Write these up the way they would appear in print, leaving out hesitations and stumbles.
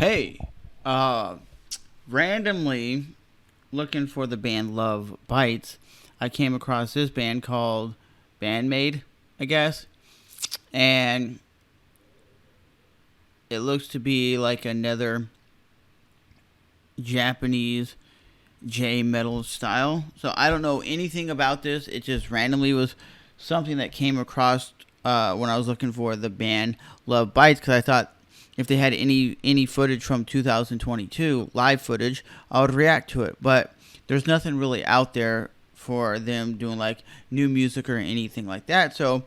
Hey, uh, randomly looking for the band Love Bites, I came across this band called Band-Maid, I guess, and it looks to be like another Japanese J metal style. So I don't know anything about this. It just randomly was something that came across when I was looking for the band Love Bites because I thought if they had any footage from 2022 live footage, I would react to it. But there's nothing really out there for them doing like new music or anything like that. So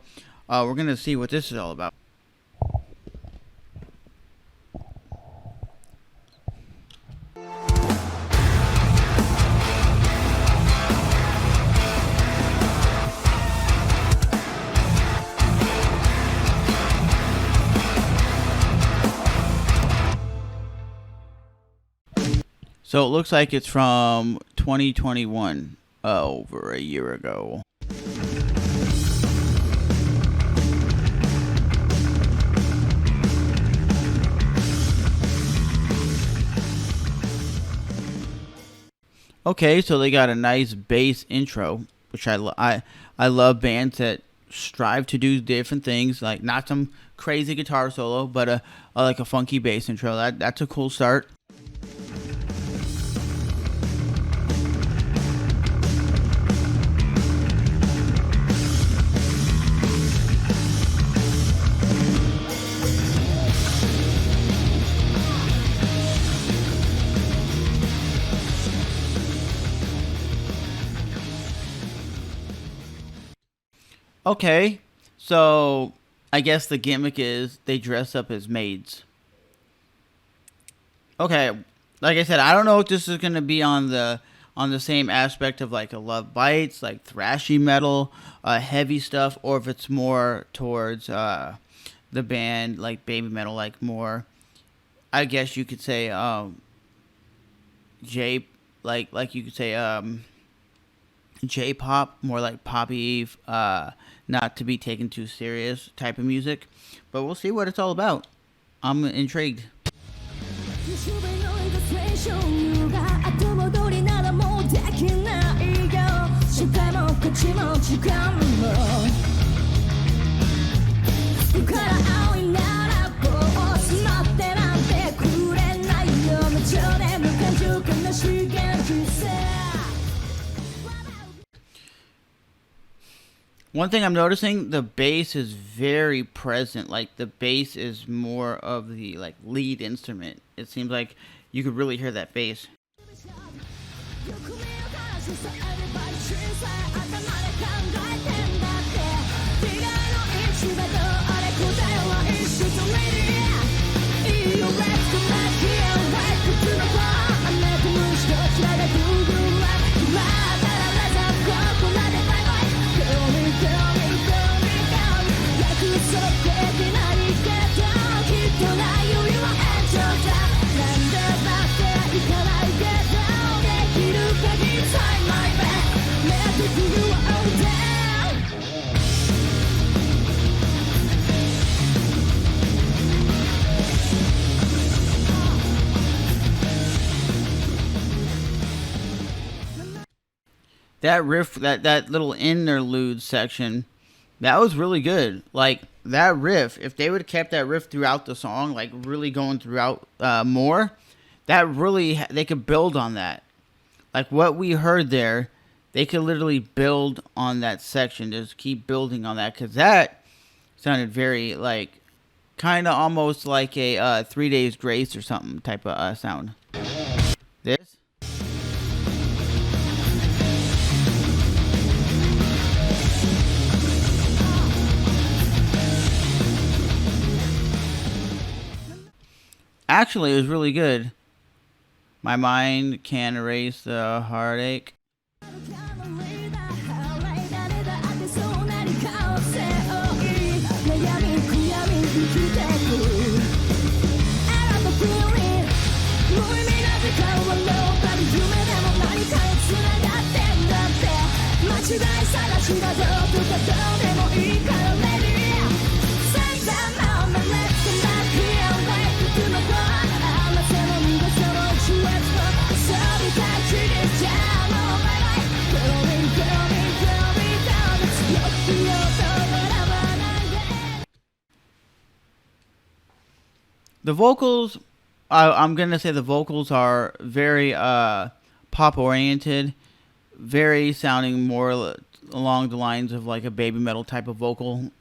we're gonna see what this is all about. So it looks like it's from 2021, over a year ago. Okay, so they got a nice bass intro, which I love bands that strive to do different things, like not some crazy guitar solo, but a like a funky bass intro. That's a cool start. Okay, so I guess the gimmick is they dress up as maids. Okay, like I said, I don't know if this is gonna be on the same aspect of like a Love Bites, like thrashy metal, heavy stuff, or if it's more towards the band like baby metal, like more. I guess you could say J, like you could say J-pop, more like poppy, not to be taken too serious type of music. But we'll see what it's all about. I'm intrigued. One thing I'm noticing, the bass is very present. Like the bass is more of the like lead instrument. It seems like you could really hear that bass. That riff, that little interlude section, that was really good. Like that riff, if they would have kept that riff throughout the song, like really going throughout more, that really they could build on that. Like what we heard there, they could literally build on that section. Just keep building on that because that sounded very like kind of almost like a 3 Days Grace or something type of sound. This. Actually, it was really good. My mind can erase the heartache. The vocals, I'm gonna say the vocals are very pop oriented, very sounding more along the lines of like a baby metal type of vocal.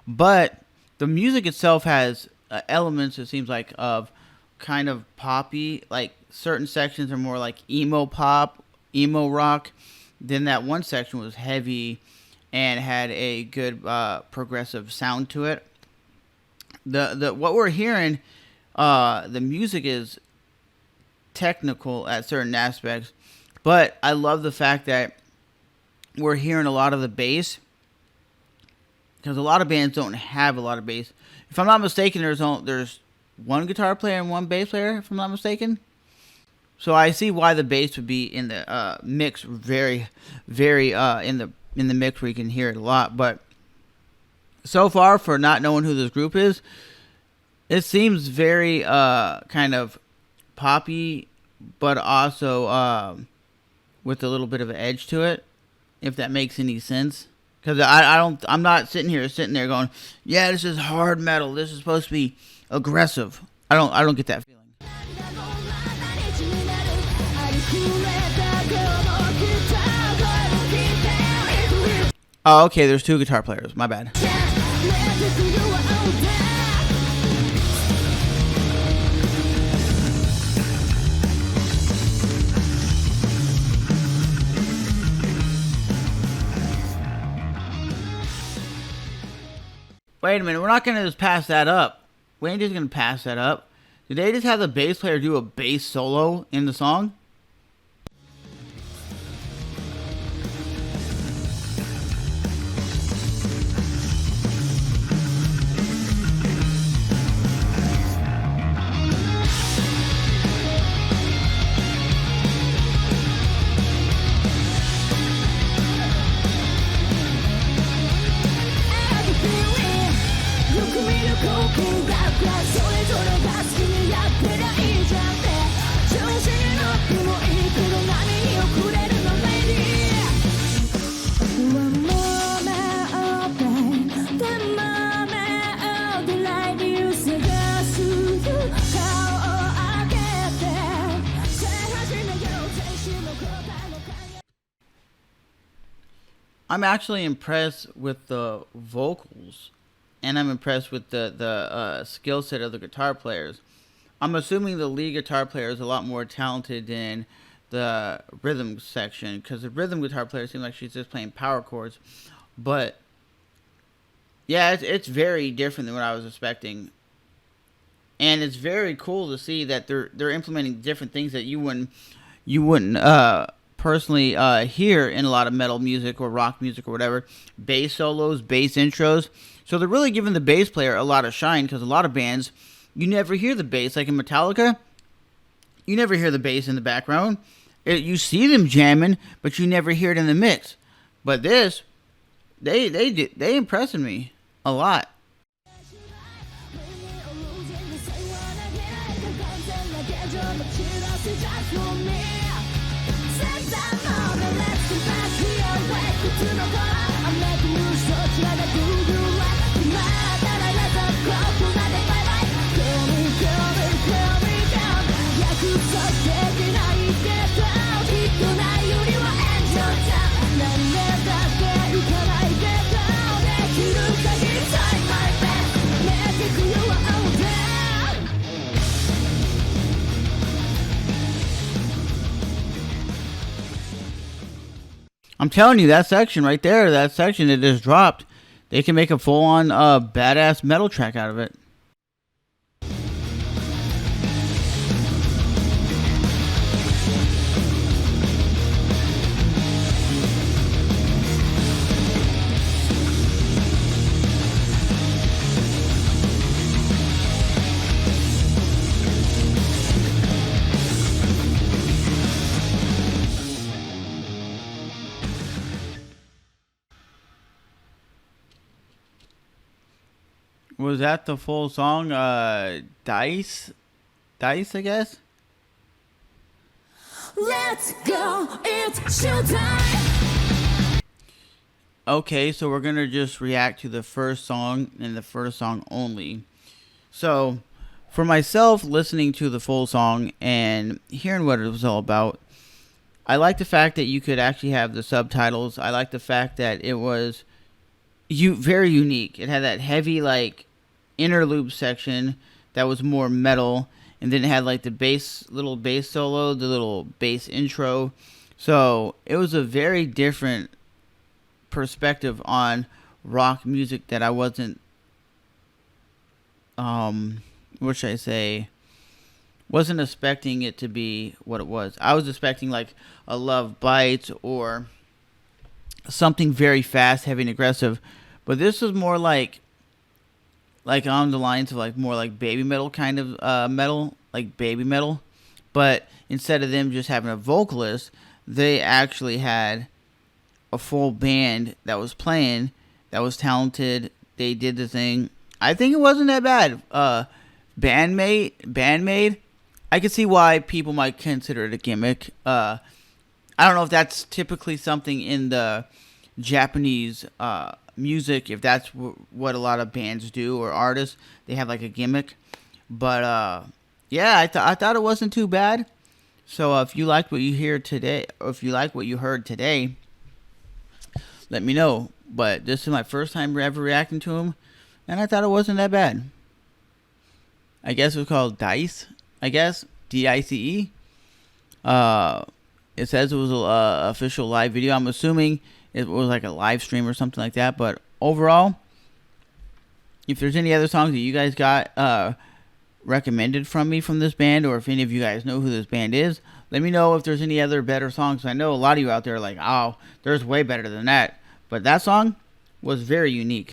But the music itself has elements. It seems like of kind of poppy. Like certain sections are more like emo pop, emo rock. Then that one section was heavy and had a good progressive sound to it. The what we're hearing, the music is technical at certain aspects, but I love the fact that we're hearing a lot of the bass because a lot of bands don't have a lot of bass. If I'm not mistaken, there's one guitar player and one bass player. If I'm not mistaken, so I see why the bass would be in the mix, very, very in the mix where you can hear it a lot. But so far, for not knowing who this group is, it seems very kind of poppy, but also with a little bit of an edge to it, if that makes any sense. Because I'm not sitting there going, yeah, this is hard metal. This is supposed to be aggressive. I don't get that feeling. Oh, okay. There's two guitar players. My bad. Wait a minute, we're not going to just pass that up. We ain't just going to pass that up. Did they just have the bass player do a bass solo in the song? I'm actually impressed with the vocals, and I'm impressed with the skill set of the guitar players. I'm assuming the lead guitar player is a lot more talented than the rhythm section, because the rhythm guitar player seems like she's just playing power chords. But yeah, it's very different than what I was expecting, and it's very cool to see that they're implementing different things that you wouldn't personally hear in a lot of metal music or rock music or whatever. Bass solos, bass intros. So they're really giving the bass player a lot of shine, because a lot of bands, you never hear the bass. Like in Metallica, you never hear the bass in the background. You see them jamming, but you never hear it in the mix. But this, they impressing me a lot. I'm telling you, that section right there, that section that just dropped, they can make a full-on badass metal track out of it. Was that the full song? Dice, I guess. Let's go, it's showtime. Okay, so we're gonna just react to the first song and the first song only. So, For myself, listening to the full song and hearing what it was all about, I like the fact that you could actually have the subtitles. I like the fact that it was very unique. It had that heavy like interlude section that was more metal, and then it had like the little bass solo, the little bass intro. So it was a very different perspective on rock music that I wasn't, what should I say, wasn't expecting it to be what it was. I was expecting like a Love Bites or something very fast, heavy, and aggressive, but this was more like on the lines of like more like baby metal kind of metal, like baby metal. But instead of them just having a vocalist, they actually had a full band that was playing, that was talented. They did the thing. I think it wasn't that bad. Band-Maid. I can see why people might consider it a gimmick. I don't know if that's typically something in the Japanese music, if that's what a lot of bands do or artists. They have like a gimmick. But yeah, I thought it wasn't too bad. So if you liked what you hear today, or if you like what you heard today, let me know. But this is my first time ever reacting to him, and I thought it wasn't that bad. I guess it was called Dice. I guess DICE. It says it was a official live video. I'm assuming it was like a live stream or something like that. But overall, if there's any other songs that you guys got recommended from me from this band, or if any of you guys know who this band is, let me know if there's any other better songs. I know a lot of you out there are like, oh, there's way better than that. But that song was very unique.